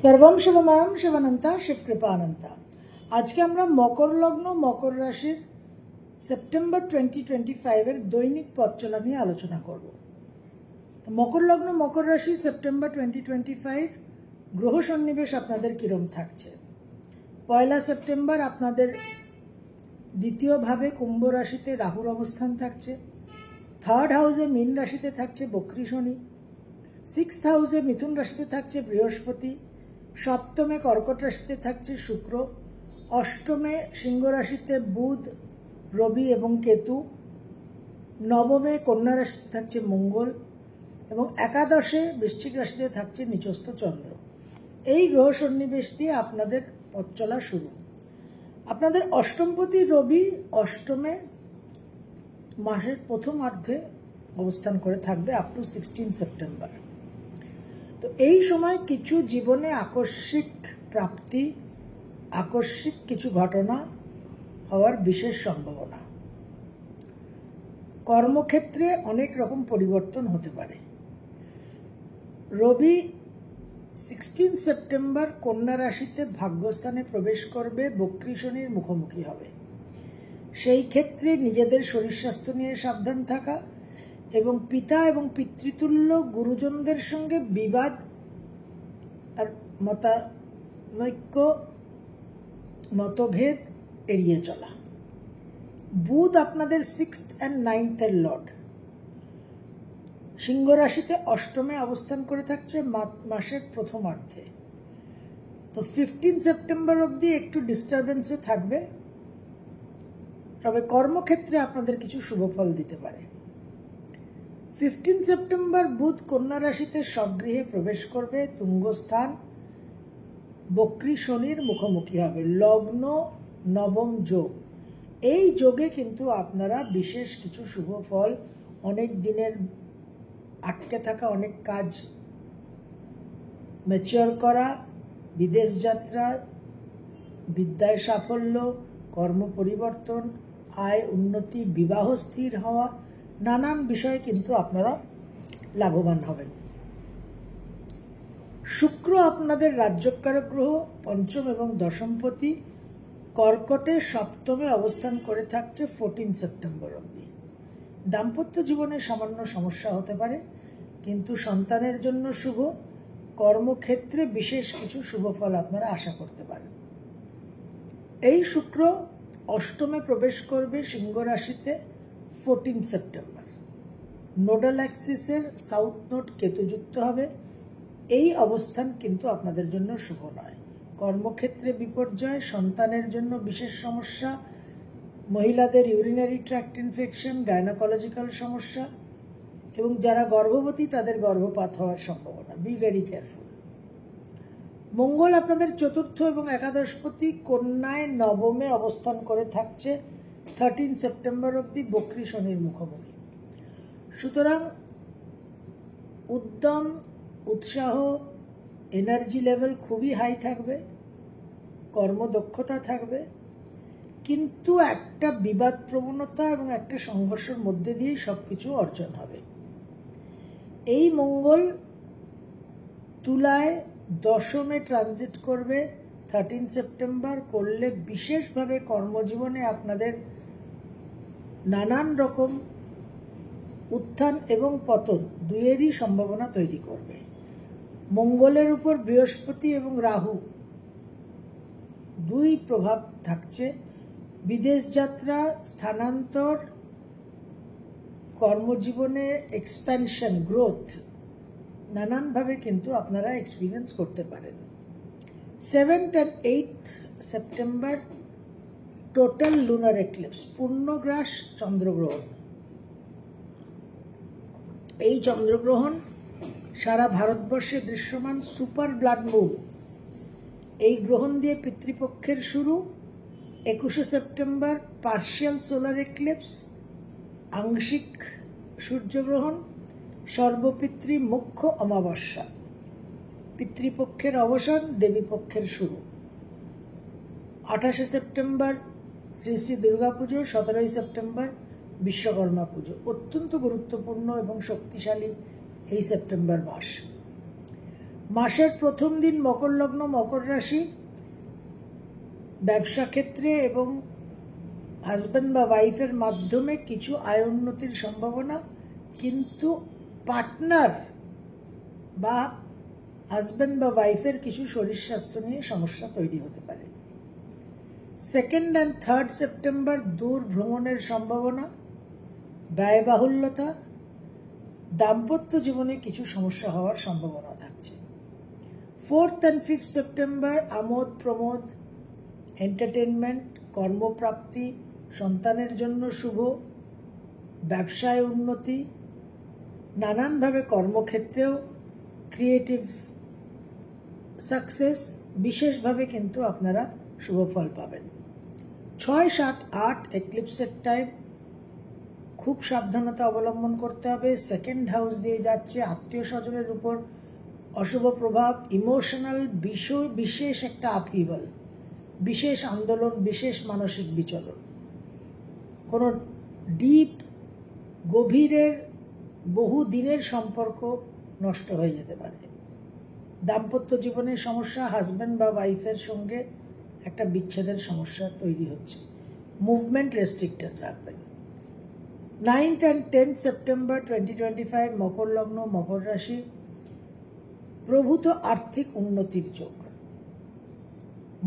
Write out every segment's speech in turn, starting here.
सर्वम शिवमयम शिवानंता शिव कृपानंता। आज के আমরা মকর লগ্ন মকর রাশির সেপ্টেম্বর 2025 এর দৈনিক পথ চলা নিয়ে আলোচনা করব। মকর লগ্ন মকর রাশি সেপ্টেম্বর 2025 গ্রহ সন্নিবেশ আপনাদের কিরকম থাকছে। পয়লা সেপ্টেম্বর আপনাদের দ্বিতীয় ভাবে কুম্ভ রাশিতে রাহুর অবস্থান থাকছে। থার্ড হাউসে মীন রাশিতে থাকছে বক্রী শনি। সিক্সথ হাউসে মিথুন রাশিতে থাকছে বৃহস্পতি। সপ্তমে কর্কট রাশিতে থাকছে শুক্র। অষ্টমে সিংহ রাশিতে বুধ, রবি এবং কেতু। নবমে কন্যা রাশিতে থাকছে মঙ্গল এবং একাদশে বৃশ্চিক রাশিতে থাকছে নিচস্থ চন্দ্র। এই গ্রহ সন্নিবেশ দিয়ে আপনাদের পথ চলা শুরু। আপনাদের অষ্টমপতি রবি অষ্টমে মাসের প্রথমার্ধে অবস্থান করে থাকবে আপ টু 16 সেপ্টেম্বর। তো এই সময় কিছু জীবনে আকস্মিক প্রাপ্তি, আকস্মিক কিছু ঘটনা হওয়ার বিশেষ সম্ভাবনা। কর্মক্ষেত্রে অনেক রকম পরিবর্তন হতে পারে। রবি 16 সেপ্টেম্বর কন্যা রাশিতে ভাগ্যস্থানে প্রবেশ করবে, বক্রী শনির মুখোমুখি হবে। সেই ক্ষেত্রে নিজেদের শরীর স্বাস্থ্য নিয়ে সাবধান থাকা এবং পিতা এবং পিতৃতুল্য গুরুজনদের সঙ্গে বিবাদ আর মতানৈক্য মতভেদ এড়িয়ে চলা। বুধ আপনাদের 6th and 9th এর লর্ড সিংহ রাশিতে অষ্টমে অবস্থান করে থাকছে মাসের প্রথমার্ধে। তো 15 সেপ্টেম্বর অবধি একটু ডিস্টারবেন্সে থাকবে, তবে কর্মক্ষেত্রে আপনাদের কিছু শুভ ফল দিতে পারে। 15 সেপ্টেম্বর বুধ কন্যা রাশিতে স্বগৃহে প্রবেশ করবে, তুঙ্গস্থান বক্রী শনির মুখোমুখি হবে। লগ্ন নবম যোগ, এই যোগে কিন্তু আপনারা বিশেষ কিছু শুভ ফল, অনেক দিনের আটকে থাকা অনেক কাজ ম্যাচিওর করা, বিদেশ যাত্রা, বিদ্যায় সাফল্য, কর্ম পরিবর্তন, আয় উন্নতি, বিবাহ স্থির হওয়া, নানান বিষয়ে কিন্তু আপনারা লাভবান হবেন। শুক্র আপনাদের রাজ্যকারক গ্রহ, পঞ্চম এবং দশমপতি কর্কটে সপ্তমে অবস্থান করে থাকছে 14 সেপ্টেম্বর অবধি। দাম্পত্য জীবনে সামান্য সমস্যা হতে পারে, কিন্তু সন্তানের জন্য শুভ। কর্মক্ষেত্রে বিশেষ কিছু শুভ ফল আপনারা আশা করতে পারেন। এই শুক্র অষ্টমে প্রবেশ করবে সিংহ রাশিতে 14 সেপ্টেম্বর। নোডাল অ্যাক্সিসের সাউথ নোড কেতুযুক্ত হবে। এই অবস্থান কিন্তু আপনাদের জন্য শুভ নয়। কর্মক্ষেত্রে বিপর্যয়, সন্তানের জন্য বিশেষ সমস্যা, মহিলাদের ইউরিনারি ট্র্যাক্ট ইনফেকশন, গাইনোকোলজিক্যাল সমস্যা এবং যারা গর্ভবতী তাদের গর্ভপাত হওয়ার সম্ভাবনা। Be very careful. মঙ্গল আপনাদের চতুর্থ এবং একাদশপতি কন্যায় নবমে অবস্থান করে থাকছে 13 সেপ্টেম্বর অবধি বক্রী শনির মুখোমুখি। সুতরাং উদ্যম, উৎসাহ, এনার্জি লেভেল খুবই হাই থাকবে, কর্মদক্ষতা থাকবে, কিন্তু একটা বিবাদ প্রবণতা এবং একটা সংঘর্ষের মধ্যে দিয়েই সব কিছু অর্জন হবে। এই মঙ্গল তুলায় দশমে ট্রানজিট করবে 13 সেপ্টেম্বর। করলে বিশেষভাবে কর্মজীবনে আপনাদের নানান রকম উত্থান এবং পতন দুইয়েরই সম্ভাবনা তৈরি করবে। মঙ্গলের উপর বৃহস্পতি এবং রাহু দুই প্রভাব থাকছে। বিদেশ যাত্রা, স্থানান্তর, কর্মজীবনে এক্সপ্যানশন, গ্রোথ নানানভাবে কিন্তু আপনারা এক্সপিরিয়েন্স করতে পারেন। 7th and 8th September total lunar eclipse, পূর্ণগ্রাস চন্দ্রগ্রহণ। এই চন্দ্রগ্রহণ সারা ভারতবর্ষে দৃশ্যমান সুপার ব্লাড মুন। এই গ্রহণ দিয়ে পিতৃপক্ষের শুরু। 21 সেপ্টেম্বর পার্শিয়াল সোলার এক্লিপস, আংশিক সূর্যগ্রহণ, সর্বপিতৃ মুখ্য অমাবস্যা। পিতৃপক্ষের অবসান, দেবীপক্ষের শুরু। 28 সেপ্টেম্বর শ্রী শ্রী দুর্গা পুজো, 17 সেপ্টেম্বর বিশ্বকর্মা পুজো। অত্যন্ত গুরুত্বপূর্ণ এবং শক্তিশালী এই সেপ্টেম্বর মাস। মাসের প্রথম দিন মকর লগ্ন মকর রাশি, ব্যবসা ক্ষেত্রে এবং হাজব্যান্ড বা ওয়াইফের মাধ্যমে কিছু আয় উন্নতির সম্ভাবনা, কিন্তু পার্টনার বা হাজব্যান্ড বা ওয়াইফের কিছু শরীর স্বাস্থ্য নিয়ে সমস্যা তৈরি হতে পারে। 2 and 3 সেপ্টেম্বর দূর ভ্রমণের সম্ভাবনা, ব্যয়বাহুল্যতা, দাম্পত্য জীবনে কিছু সমস্যা হওয়ার সম্ভাবনা থাকছে। 4 and 5 সেপ্টেম্বর আমোদ প্রমোদ, এন্টারটেনমেন্ট, কর্মপ্রাপ্তি, সন্তানের জন্য শুভ, ব্যবসায় উন্নতি, নানানভাবে কর্মক্ষেত্রেও ক্রিয়েটিভ সাকসেস, বিশেষভাবে কিন্তু আপনারা শুভ ফল পাবেন। 6, 7, 8 এক্লিপসের টাইম, খুব সাবধানতা অবলম্বন করতে হবে। সেকেন্ড হাউস দিয়ে যাচ্ছে, আত্মীয় স্বজনের উপর অশুভ প্রভাব, ইমোশনাল বিশেষ একটা আপহিভাল, বিশেষ আন্দোলন, বিশেষ মানসিক বিচলন, কোনো ডিপ গভীরের বহু দিনের সম্পর্ক নষ্ট হয়ে যেতে পারে। দাম্পত্য জীবনের সমস্যা, হাজব্যান্ড বা ওয়াইফের সঙ্গে একটা বিচ্ছেদের সমস্যা তৈরি হচ্ছে। মুভমেন্ট রেস্ট্রিক্টেড রাখবেন। 9 and 10 সেপ্টেম্বর 2025 মকর লগ্ন মকর রাশি, প্রভূত আর্থিক উন্নতির যোগ।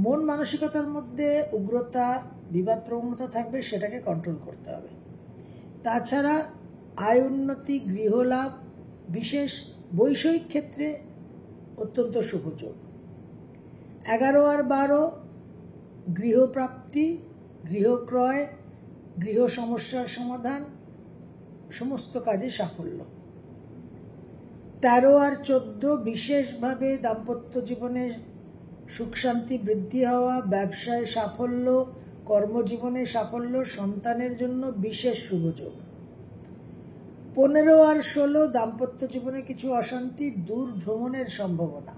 মন মানসিকতার মধ্যে উগ্রতা, বিবাদ প্রবণতা থাকবে, সেটাকে কন্ট্রোল করতে হবে। তাছাড়া আয় উন্নতি, গৃহলাভ, বিশেষ বৈষয়িক ক্ষেত্রে অত্যন্ত শুভ যোগ। 11 আর 12 গৃহপ্রাপ্তি, গৃহক্রয়, গৃহ সমস্যার সমাধান, সমস্ত কাজে সাফল্য। 13 আর 14 বিশেষভাবে দাম্পত্য জীবনে সুখ শান্তি বৃদ্ধি হওয়া, ব্যবসায় সাফল্য, কর্মজীবনে সাফল্য, সন্তানের জন্য বিশেষ শুভযোগ। 15 আর 16 দাম্পত্য জীবনে কিছু অশান্তি, দূর ভ্রমণের সম্ভাবনা,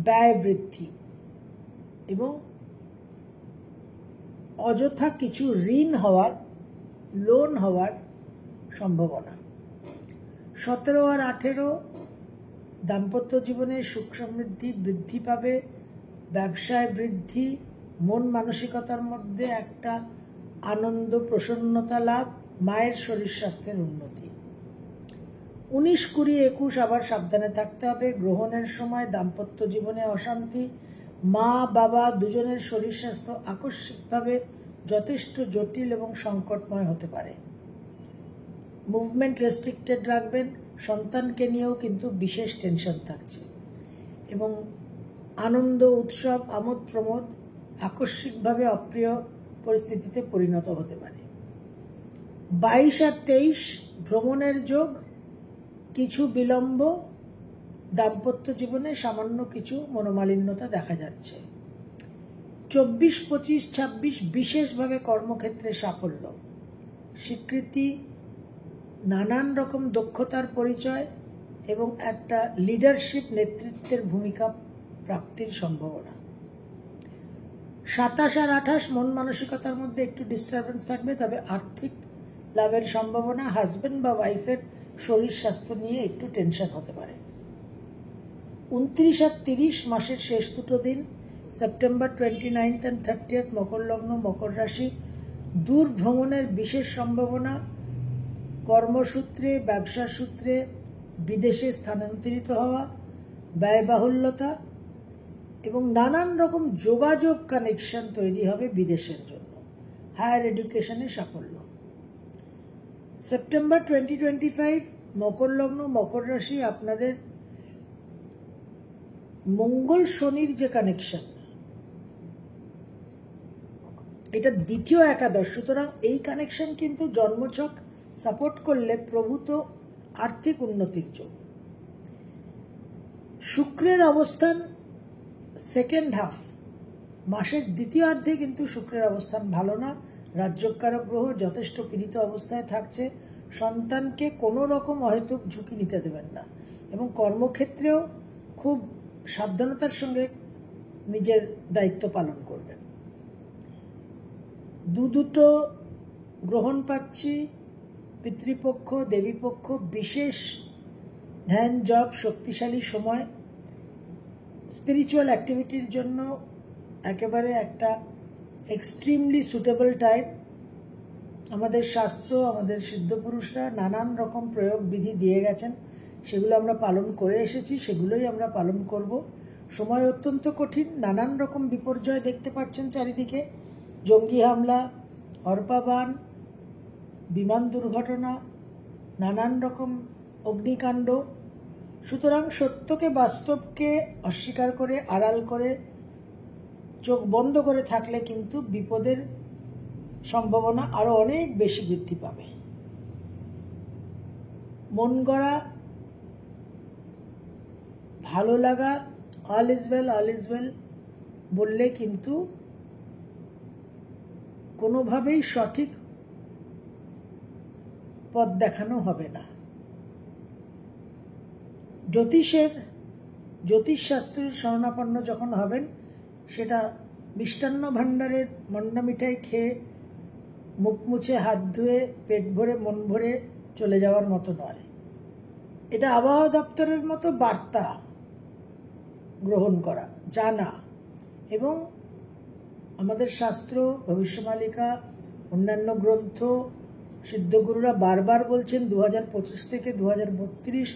ব্যয় বৃদ্ধি এবং অযথা কিছু ঋণ হওয়ার, লোন হওয়ার সম্ভাবনা। 17 আর 18 দাম্পত্য জীবনে সুখ সমৃদ্ধি বৃদ্ধি পাবে, ব্যবসায় বৃদ্ধি, মন মানসিকতার মধ্যে একটা আনন্দ, প্রসন্নতা লাভ, মায়ের শরীর স্বাস্থ্যের উন্নতি। 19, 20, 21 আবার সাবধানে থাকতে হবে। গ্রহণের সময় দাম্পত্য জীবনে অশান্তি, মা বাবা দুজনের শরীর স্বাস্থ্য আকস্মিকভাবে যথেষ্ট জটিল এবং সংকটময় হতে পারে। মুভমেন্ট রেস্ট্রিক্টেড রাখবেন। সন্তানকে নিয়েও কিন্তু বিশেষ টেনশন থাকছে এবং আনন্দ, উৎসব, আমোদ প্রমোদ আকস্মিকভাবে অপ্রিয় পরিস্থিতিতে পরিণত হতে পারে। 22 আর 23 ভ্রমণের যোগ, কিছু বিলম্ব, দাম্পত্য জীবনে সামান্য কিছু মনোমালিন্যতা দেখা যাচ্ছে। 24, 25, 26 বিশেষভাবে কর্মক্ষেত্রে সাফল্য, স্বীকৃতি, নানান রকম দক্ষতার পরিচয় এবং একটা লিডারশিপ, নেতৃত্বের ভূমিকা প্রাপ্তির সম্ভাবনা। 27 আর 28 মন মানসিকতার মধ্যে একটু ডিস্টারবেন্স থাকবে, তবে আর্থিক লাভের সম্ভাবনা, হাজব্যান্ড বা ওয়াইফের শরীর স্বাস্থ্য নিয়ে একটু টেনশন হতে পারে। 29 আর 30 মাসের শেষ দুটো দিন, সেপ্টেম্বর 29 and 30 মকর লগ্ন মকর রাশি, দূর ভ্রমণের বিশেষ সম্ভাবনা, কর্মসূত্রে, ব্যবসা সূত্রে বিদেশে স্থানান্তরিত হওয়া, ব্যয়বাহুল্যতা এবং নানান রকম যোগাযোগ কানেকশন তৈরি হবে বিদেশের জন্য, হায়ার এডুকেশনে সাফল্য। সেপ্টেম্বর 2025 মকর লগ্ন মকর রাশি, আপনাদের মঙ্গল শনির যে কানেকশন, এটা দ্বিতীয় একাদশ, সুতরাং এই কানেকশন কিন্তু জন্মছক সাপোর্ট করলে প্রভূত আর্থিক উন্নতির যোগ। শুক্রের অবস্থান সেকেন্ড হাফ, মাসের দ্বিতীয়ার্ধে কিন্তু শুক্রের অবস্থান ভালো না, রাজ্যকারক গ্রহ যথেষ্ট পীড়িত অবস্থায় থাকছে। সন্তানকে কোনো রকম অহেতুক ঝুঁকি নিতে দেবেন না এবং কর্মক্ষেত্রেও খুব সাবধানতার সঙ্গে নিজের দায়িত্ব পালন করবেন। দুটো গ্রহণ পাচ্ছি, পিতৃপক্ষ, দেবীপক্ষ, বিশেষ ধ্যান জপ, শক্তিশালী সময়, স্পিরিচুয়াল অ্যাক্টিভিটির জন্য একেবারে একটা এক্সট্রিমলি সুটেবল টাইম। আমাদের শাস্ত্র, আমাদের সিদ্ধপুরুষরা নানান রকম প্রয়োগ বিধি দিয়ে গেছেন, সেগুলো আমরা পালন করে এসেছি, সেগুলোই আমরা পালন করব। সময় অত্যন্ত কঠিন, নানান রকম বিপর্যয় দেখতে পাচ্ছেন চারিদিকে, জঙ্গি হামলা, অর্পাবান, বিমান দুর্ঘটনা, নানান রকম অগ্নিকাণ্ড। সুতরাং সত্যকে, বাস্তবকে অস্বীকার করে, আড়াল করে, চোখ বন্ধ করে থাকলে কিন্তু বিপদের সম্ভাবনা আরো অনেক বেশি বৃদ্ধি পাবে। মন গড়া, ভালো লাগা, অল ইজ ওয়েল বললে কিন্তু কোনোভাবেই সঠিক পথ দেখানো হবে না। জ্যোতিষশাস্ত্রের শরণাপন্ন যখন হবেন, সেটা মিষ্টান্ন ভাণ্ডারের মন্ডা মিঠাই খেয়ে, মুখ মুছে, হাত ধুয়ে, পেট ভরে, মন ভরে চলে যাওয়ার মতো নয়। এটা আবহাওয়া দপ্তরের মতো বার্তা গ্রহণ করা, জানা, এবং আমাদের শাস্ত্র, ভবিষ্যমালিকা, অন্যান্য গ্রন্থ, সিদ্ধগুরুরা বারবার বলছেন 2025 থেকে 2032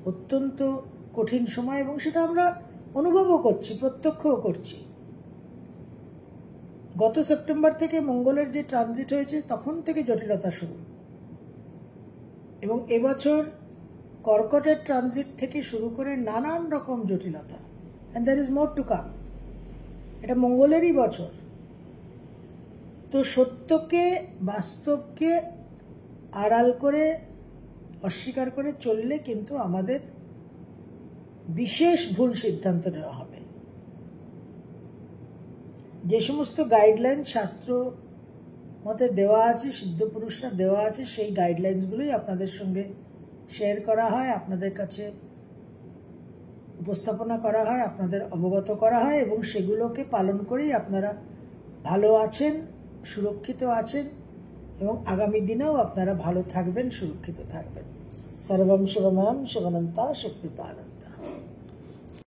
অত্যন্ত কঠিন সময়, এবং সেটা আমরা অনুভবও করছি, প্রত্যক্ষও করছি। গত সেপ্টেম্বর থেকে মঙ্গলের যে ট্রানজিট হয়েছে, তখন থেকে জটিলতা শুরু, এবং এবছর কর্কটের ট্রানজিট থেকে শুরু করে নানান রকম জটিলতা, and there is more to come. এটা মঙ্গলেরই বছর। তো সত্যকে, বাস্তবকে আড়াল করে, অস্বীকার করে চললে কিন্তু আমাদের বিশেষ ভুল সিদ্ধান্ত নেওয়া হবে। যে সমস্ত গাইডলাইন শাস্ত্র মতে দেওয়া আছে, সিদ্ধপুরুষরা দেওয়া আছে, সেই গাইডলাইনসগুলোই আপনাদের সঙ্গে শেয়ার করা হয়, আপনাদের কাছে উপস্থাপনা করা হয়, আপনাদের অবগত করা হয়, এবং সেগুলোকে পালন করেই আপনারা ভালো আছেন, সুরক্ষিত আছেন, এবং আগামী দিনেও আপনারা ভালো থাকবেন, সুরক্ষিত থাকবেন। সর্বম শিবময়ম শিবানন্তা শিবকৃপানন্দ।